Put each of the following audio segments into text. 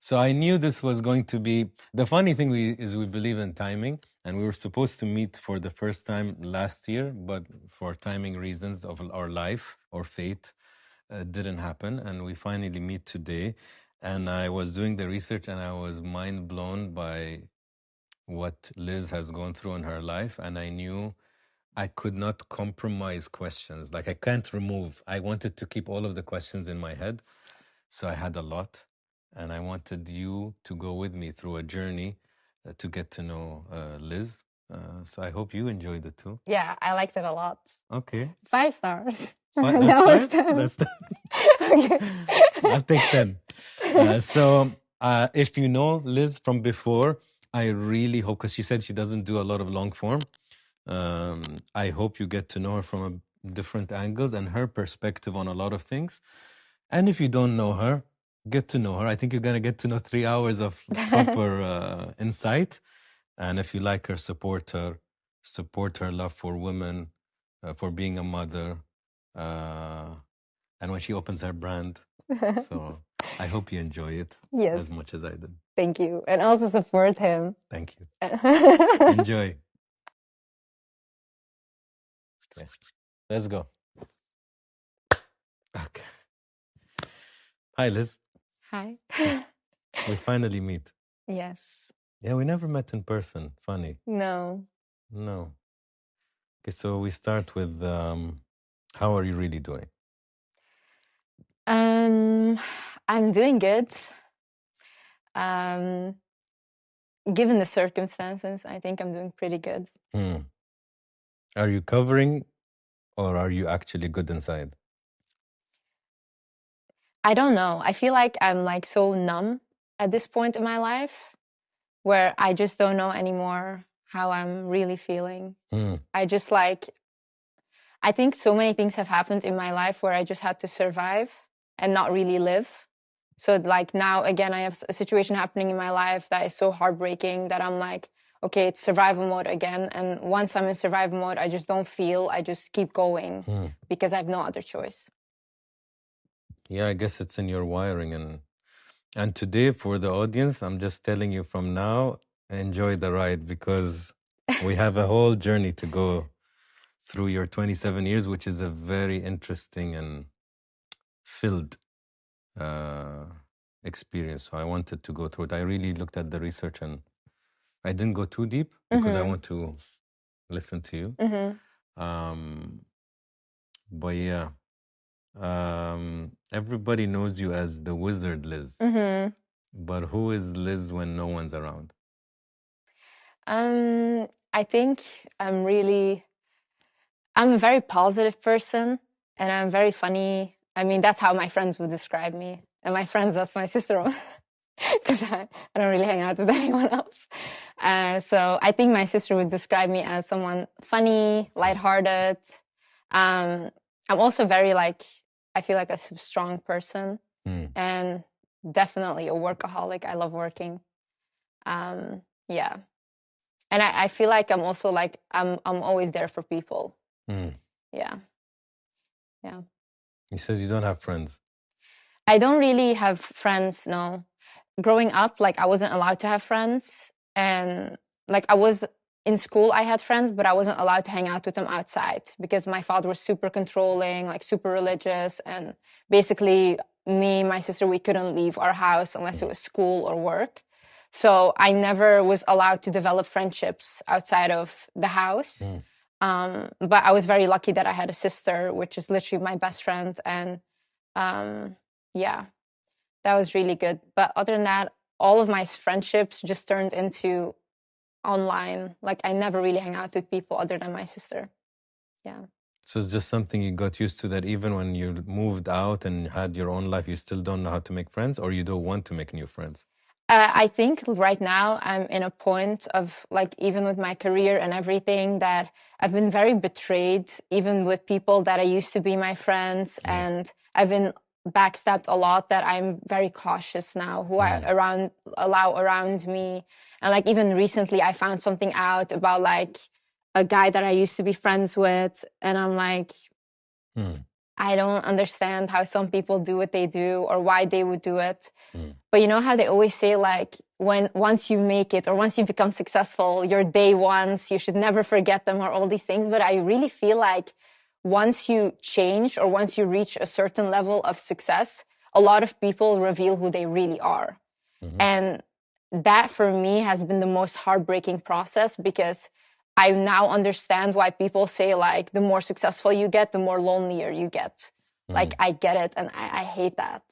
So I knew this was going to be... The funny thing is we believe in timing, and we were supposed to meet for the first time last year, but for timing reasons of our life or fate, didn't happen. And we finally meet today. And I was doing the research and I was mind blown by what Liz has gone through in her life. And I knew I could not compromise questions. Like I can't remove. I wanted to keep all of the questions in my head. So I had a lot. And I wanted you to go with me through a journey to get to know Liz. So I hope you enjoyed it too. Yeah, I liked it a lot. Okay. 5 stars. That's That was 5? 10. That's 10. Okay. I'll take 10. So if you know Liz from before, I really hope, because she said she doesn't do a lot of long form. I hope you get to know her from different angles and her perspective on a lot of things. And if you don't know her, get to know her. I think you're going to get to know 3 hours of proper insight. And if you like her, support her love for women, for being a mother, and when she opens her brand. So I hope you enjoy it Yes. as much as I did. Thank you. And also support him. Thank you. Enjoy. Okay. Let's go. Okay. Hi, Liz. Hi. We finally meet. Yes. Yeah, we never met in person. Funny. No. No. Okay, so we start with how are you really doing? I'm doing good. Given the circumstances, I think I'm doing pretty good. Are you covering or are you actually good inside? I don't know. I feel like I'm like so numb at this point in my life where I just don't know anymore how I'm really feeling. I just like, I think so many things have happened in my life where I just had to survive and not really live. So like now again, I have a situation happening in my life that is so heartbreaking that I'm like, okay, it's survival mode again. And once I'm in survival mode, I just don't feel, I just keep going because I have no other choice. Yeah, I guess it's in your wiring. And today for the audience, I'm just telling you from now, enjoy the ride because we have a whole journey to go through your 27 years, which is a very interesting and filled experience. So I wanted to go through it. I really looked at the research and I didn't go too deep because I want to listen to you. But yeah, everybody knows you as the wizard Liz. But who is Liz when no one's around? I think I'm a very positive person and I'm very funny. I mean, that's how my friends would describe me. And my friends, that's my sister, because I don't really hang out with anyone else. So I think my sister would describe me as someone funny, lighthearted. I'm also very like, I feel like a strong person and definitely a workaholic. I love working. Yeah. And I feel like I'm also like, I'm always there for people. Yeah. Yeah. You said you don't have friends. I don't really have friends, no. Growing up, like I wasn't allowed to have friends. And like I was in school, I had friends, but I wasn't allowed to hang out with them outside because my father was super controlling, like super religious. And basically me, my sister, we couldn't leave our house unless it was school or work. So I never was allowed to develop friendships outside of the house. But I was very lucky that I had a sister, which is literally my best friend. And yeah, that was really good. But other than that, all of my friendships just turned into online. Like I never really hang out with people other than my sister. Yeah. So it's just something you got used to, that even when you moved out and had your own life, you still don't know how to make friends, or you don't want to make new friends? I think right now I'm in a point of like, even with my career and everything, that I've been very betrayed, even with people that I used to be my friends. And I've been backstabbed a lot, that I'm very cautious now who I allow around me. And like even recently I found something out about like a guy that I used to be friends with. And I'm like, I don't understand how some people do what they do or why they would do it. But you know how they always say, like, once you make it or once you become successful, your day ones, you should never forget them or all these things. But I really feel like once you change or once you reach a certain level of success, a lot of people reveal who they really are. And that for me has been the most heartbreaking process, because I now understand why people say, like, the more successful you get, the more lonelier you get. Like, I get it, and I hate that.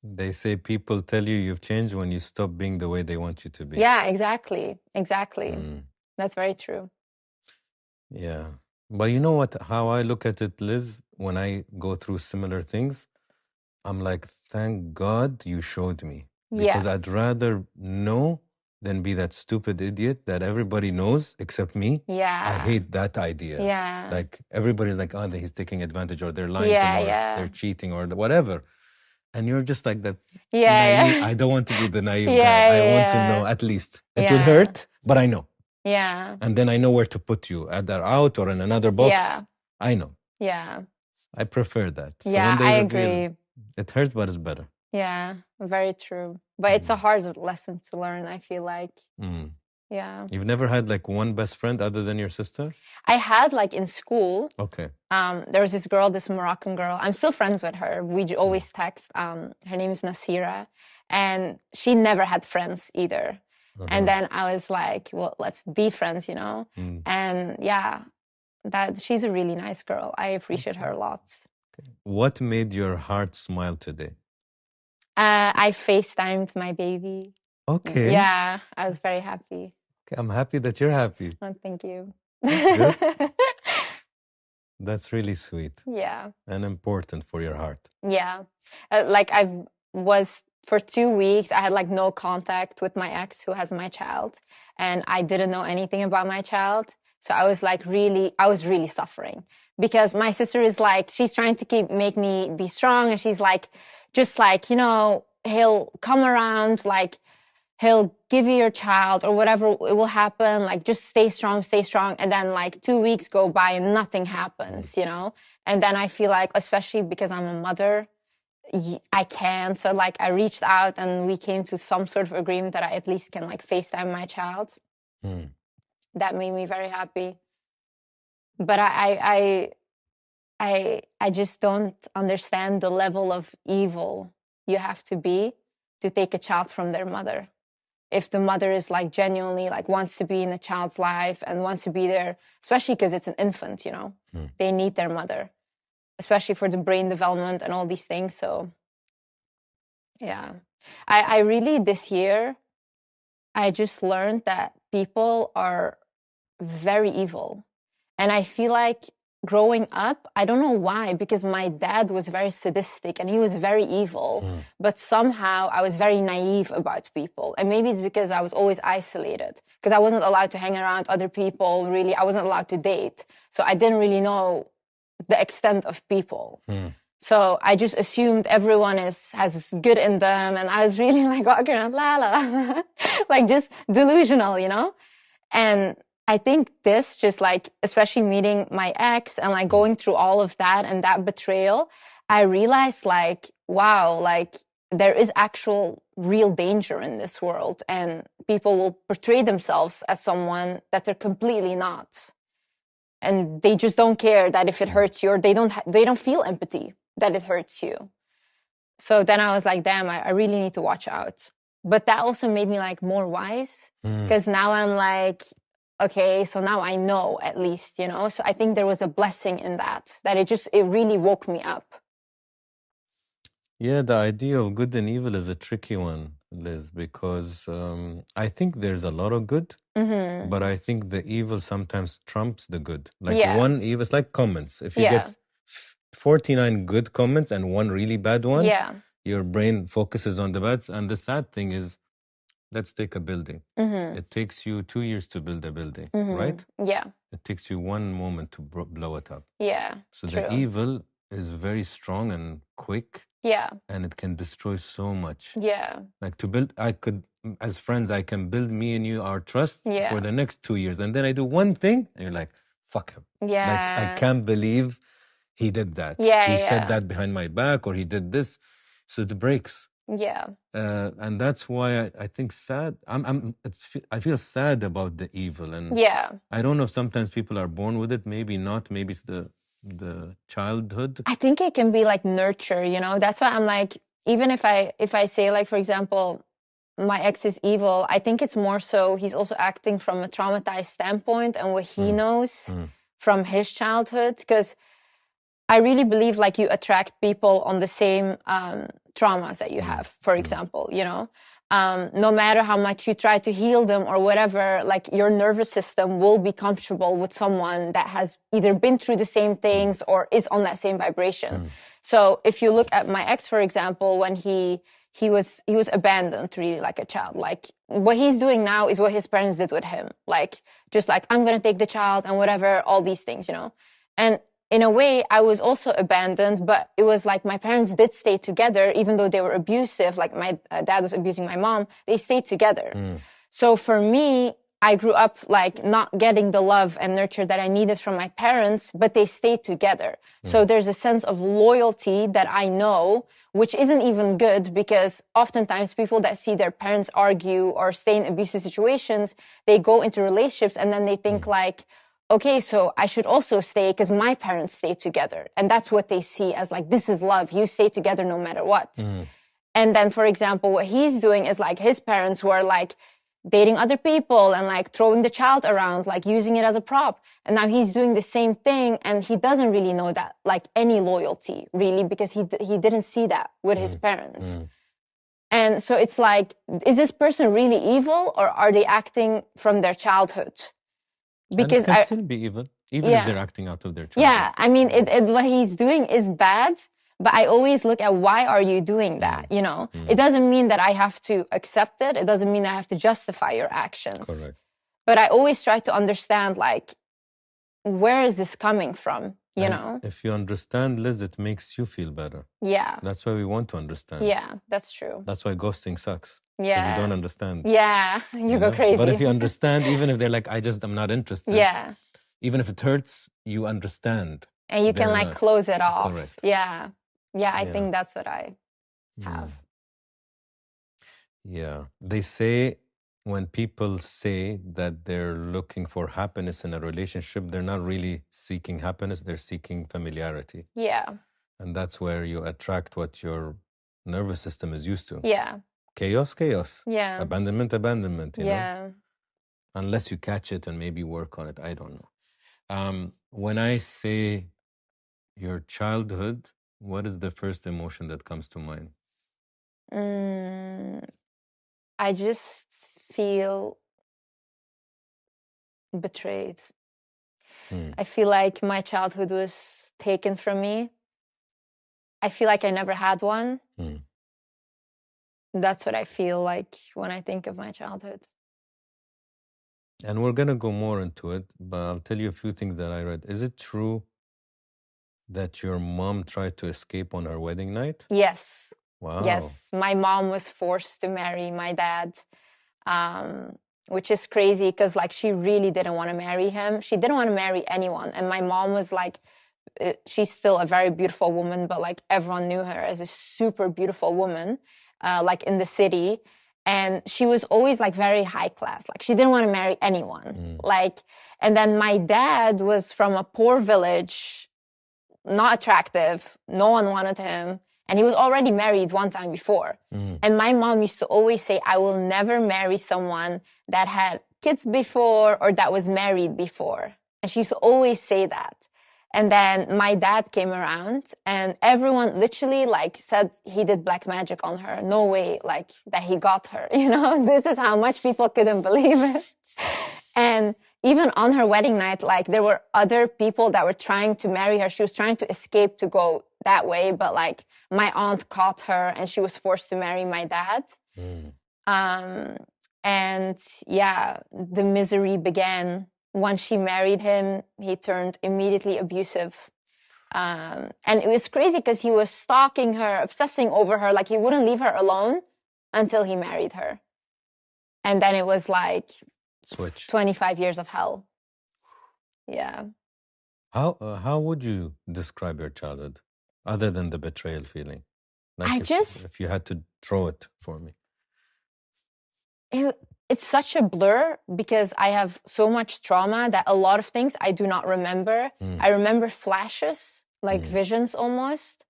They say people tell you you've changed when you stop being the way they want you to be. Yeah, exactly. That's very true. Yeah. But you know what? How I look at it, Liz, when I go through similar things, I'm like, thank God you showed me. Because I'd rather know than be that stupid idiot that everybody knows except me. Yeah. I hate that idea. Yeah. Like, everybody's like, oh, he's taking advantage, or they're lying to me, or they're cheating, or whatever. And you're just like that. Naive. I don't want to be the naive guy. I want to know at least. It will hurt, but I know. Yeah. And then I know where to put you, either out or in another box. Yeah. I know. Yeah. I prefer that. So yeah, when they I reveal, agree. It hurts, but it's better. Yeah, very true. But it's a hard lesson to learn, I feel like. Yeah. You've never had like one best friend other than your sister? I had, like, in school. Okay. There was this girl, this Moroccan girl. I'm still friends with her. We always text. Her name is Nasira. And she never had friends either. And then I was like, well, let's be friends, you know? And yeah, she's a really nice girl. I appreciate her a lot. What made your heart smile today? I FaceTimed my baby. Okay. Yeah, I was very happy. Okay, I'm happy that you're happy. Oh, thank you. That's good. That's really sweet. Yeah. And important for your heart. Yeah. Like, for 2 weeks, I had, like, no contact with my ex who has my child. And I didn't know anything about my child. So I was really suffering, because my sister is like, she's trying to make me be strong. And she's like, just like, you know, he'll come around, like, he'll give you your child or whatever, it will happen. Like, just stay strong. And then, like, 2 weeks go by and nothing happens, you know? And then I feel like, especially because I'm a mother, I can't. So, like, I reached out and we came to some sort of agreement that I at least can, like, FaceTime my child. That made me very happy. But I just don't understand the level of evil you have to be to take a child from their mother. If the mother is, like, genuinely, like, wants to be in a child's life and wants to be there, especially because it's an infant, you know, they need their mother, especially for the brain development and all these things. So, yeah, I really, this year, I just learned that people are very evil. And I feel like growing up, I don't know why, because my dad was very sadistic and he was very evil, but somehow I was very naive about people. And maybe it's because I was always isolated, because I wasn't allowed to hang around other people, really. I wasn't allowed to date. So I didn't really know the extent of people. So I just assumed everyone has good in them. And I was really, like, walking around, la, la, la, like, just delusional, you know? And I think this, just, like, especially meeting my ex and, like, going through all of that and that betrayal, I realized, like, wow, like, there is actual real danger in this world, and people will portray themselves as someone that they're completely not. And they just don't care that if it hurts you, or they don't feel empathy that it hurts you. So then I was like, damn, I really need to watch out. But that also made me, like, more wise, because now I'm like, okay, so now I know, at least, you know? So I think there was a blessing in that it really woke me up. Yeah, the idea of good and evil is a tricky one, Liz, because I think there's a lot of good, but I think the evil sometimes trumps the good. Like, one evil, it's like comments. If you get 49 good comments and one really bad one, your brain focuses on the bad. And the sad thing is, let's take a building. It takes you 2 years to build a building, right? Yeah. It takes you one moment to blow it up. Yeah. So true. the evil is very strong and quick. Yeah. And it can destroy so much. Yeah. Like, as friends, I can build me and you our trust for the next 2 years. And then I do one thing and you're like, fuck him. Yeah. Like, I can't believe he did that. Yeah, he yeah. said that behind my back, or he did this. So it breaks. Yeah. And that's why I think sad. I feel sad about the evil, and Yeah. I don't know if sometimes people are born with it. Maybe not. Maybe it's the childhood. I think it can be like nurture, you know. That's why I'm like, even if I say, like, for example, my ex is evil, I think it's more so he's also acting from a traumatized standpoint and what he knows from his childhood. Because I really believe like you attract people on the same traumas that you have, for example, you know. No matter how much you try to heal them or whatever, like your nervous system will be comfortable with someone that has either been through the same things or is on that same vibration. So if you look at my ex, for example, when he was abandoned really like a child, like what he's doing now is what his parents did with him. Like, just like, I'm going to take the child and whatever, all these things, you know. And in a way, I was also abandoned, but it was like my parents did stay together, even though they were abusive. Like my dad was abusing my mom, they stayed together. So for me, I grew up like not getting the love and nurture that I needed from my parents, but they stayed together. So there's a sense of loyalty that I know, which isn't even good, because oftentimes people that see their parents argue or stay in abusive situations, they go into relationships and then they think like, okay, so I should also stay because my parents stay together. And that's what they see as like, this is love. You stay together no matter what. And then, for example, what he's doing is like his parents were like dating other people and like throwing the child around, like using it as a prop. And now he's doing the same thing. And he doesn't really know that, like any loyalty really, because he didn't see that with his parents. And so it's like, is this person really evil, or are they acting from their childhood? Because and it can still be evil, even if they're acting out of their childhood. Yeah, I mean, what he's doing is bad, but I always look at why are you doing that, you know? It doesn't mean that I have to accept it. It doesn't mean I have to justify your actions. Correct. But I always try to understand, like, where is this coming from, you know? If you understand, Liz, it makes you feel better. Yeah. That's why we want to understand. Yeah, that's true. That's why ghosting sucks. Yeah. Because you don't understand. Yeah, you go know? crazy. But if you understand, even if they're like, I'm not interested. Yeah. Even if it hurts, you understand. And you can like close it off. Correct. Yeah. Yeah, I think that's what I have. Yeah. They say when people say that they're looking for happiness in a relationship, they're not really seeking happiness, they're seeking familiarity. Yeah. And that's where you attract what your nervous system is used to. Yeah. Chaos. Yeah. Abandonment, you yeah. know? Unless you catch it and maybe work on it. I don't know. When I say your childhood, what is the first emotion that comes to mind? I just feel betrayed. I feel like my childhood was taken from me. I feel like I never had one. That's what I feel like when I think of my childhood. And we're going to go more into it, but I'll tell you a few things that I read. Is it true that your mom tried to escape on her wedding night? Yes. Wow. Yes. My mom was forced to marry my dad, which is crazy because like she really didn't want to marry him. She didn't want to marry anyone. And my mom was like, she's still a very beautiful woman, but like everyone knew her as a super beautiful woman, like in the city. And she was always like very high class. Like she didn't want to marry anyone. Like, and then my dad was from a poor village, not attractive. No one wanted him. And he was already married one time before. And my mom used to always say, I will never marry someone that had kids before or that was married before. And she used to always say that. And then my dad came around and everyone literally like said he did black magic on her. No way like that he got her, you know, this is how much people couldn't believe it. And even on her wedding night, like there were other people that were trying to marry her. She was trying to escape to go that way. But like my aunt caught her and she was forced to marry my dad. And yeah, the misery began. Once she married him, he turned immediately abusive. And it was crazy because he was stalking her, obsessing over her. Like he wouldn't leave her alone until he married her. And then it was like switch 25 years of hell. Yeah. How would you describe your childhood, other than the betrayal feeling? Like if you had to throw it for me. It's such a blur because I have so much trauma that a lot of things I do not remember. I remember flashes, like visions almost,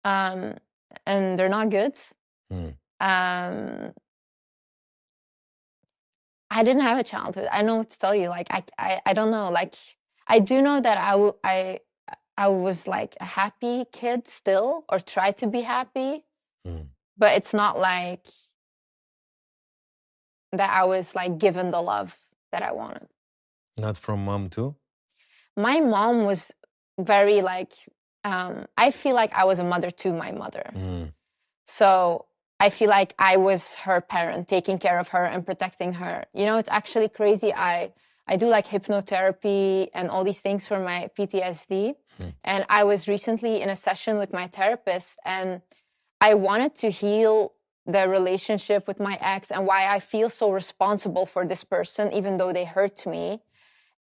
and they're not good. I didn't have a childhood. I don't know what to tell you. Like I don't know. Like I do know that I was like a happy kid still, or try to be happy, but it's not like that I was like given the love that I wanted. Not from mom too? My mom was very like, I feel like I was a mother to my mother. So I feel like I was her parent, taking care of her and protecting her. You know, it's actually crazy. I do like hypnotherapy and all these things for my PTSD. And I was recently in a session with my therapist, and I wanted to heal the relationship with my ex and why I feel so responsible for this person, even though they hurt me.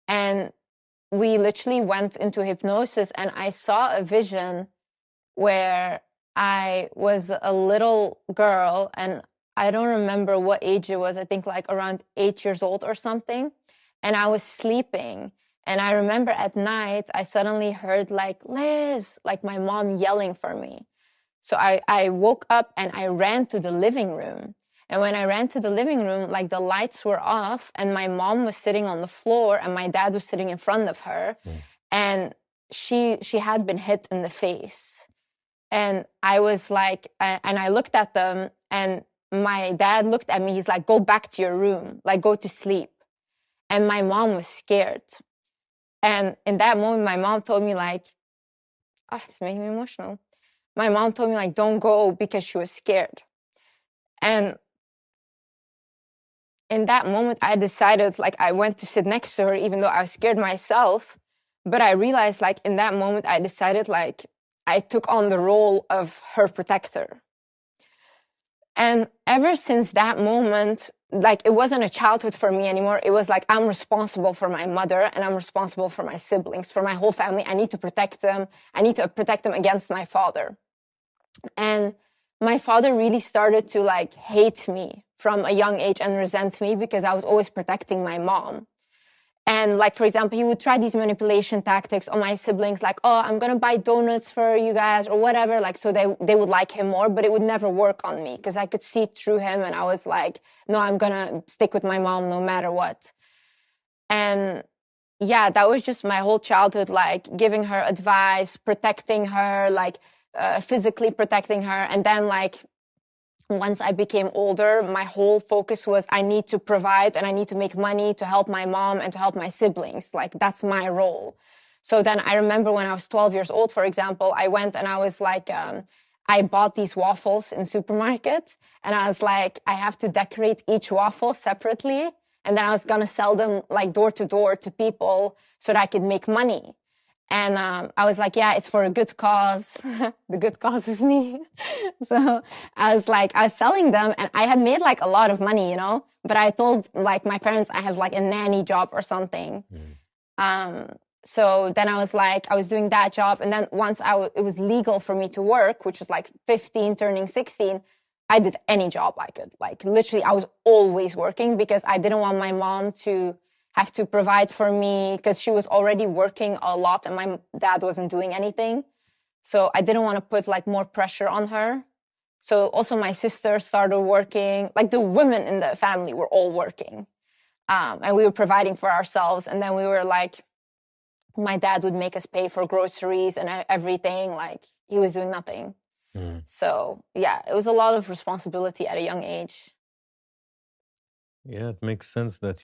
And we literally went into hypnosis, and I saw a vision where I was a little girl, and I don't remember what age it was. I think like around 8 years old or something. And I was sleeping. And I remember at night, I suddenly heard like, Liz, like my mom yelling for me. So I woke up and I ran to the living room. And when I ran to the living room, like the lights were off and my mom was sitting on the floor and my dad was sitting in front of her. And she had been hit in the face. And I was like, and I looked at them, and my dad looked at me. He's like, go back to your room, like go to sleep. And my mom was scared. And in that moment, my mom told me like, it's making me emotional. My mom told me like, don't go, because she was scared. And in that moment, I decided, like, I went to sit next to her, even though I was scared myself. But I realized, like, in that moment, I decided, like, I took on the role of her protector. And ever since that moment, like, it wasn't a childhood for me anymore. It was like, I'm responsible for my mother and I'm responsible for my siblings, for my whole family. I need to protect them. I need to protect them against my father. And my father really started to like hate me from a young age and resent me because I was always protecting my mom. And like, for example, he would try these manipulation tactics on my siblings, like, oh, I'm going to buy donuts for you guys or whatever. Like, so they would like him more, but it would never work on me because I could see through him. And I was like, no, I'm going to stick with my mom no matter what. And yeah, that was just my whole childhood, like giving her advice, protecting her, like physically protecting her. And then like, once I became older, my whole focus was I need to provide and I need to make money to help my mom and to help my siblings. Like, that's my role. So then I remember when I was 12 years old, for example, I went and I was like, I bought these waffles in supermarket. And I was like, I have to decorate each waffle separately. And then I was going to sell them like door to door to people so that I could make money. And I was like, yeah, it's for a good cause. The good cause is me. So I was selling them and I had made like a lot of money, you know, but I told like my parents I have like a nanny job or something. So then I was doing that job. And then once it was legal for me to work, which was like 15 turning 16, I did any job I could. Like literally I was always working because I didn't want my mom to have to provide for me because she was already working a lot and my dad wasn't doing anything. So I didn't want to put like more pressure on her. So also my sister started working, like the women in the family were all working. And we were providing for ourselves. And then we were like, my dad would make us pay for groceries and everything. Like he was doing nothing. So yeah, it was a lot of responsibility at a young age. Yeah, it makes sense that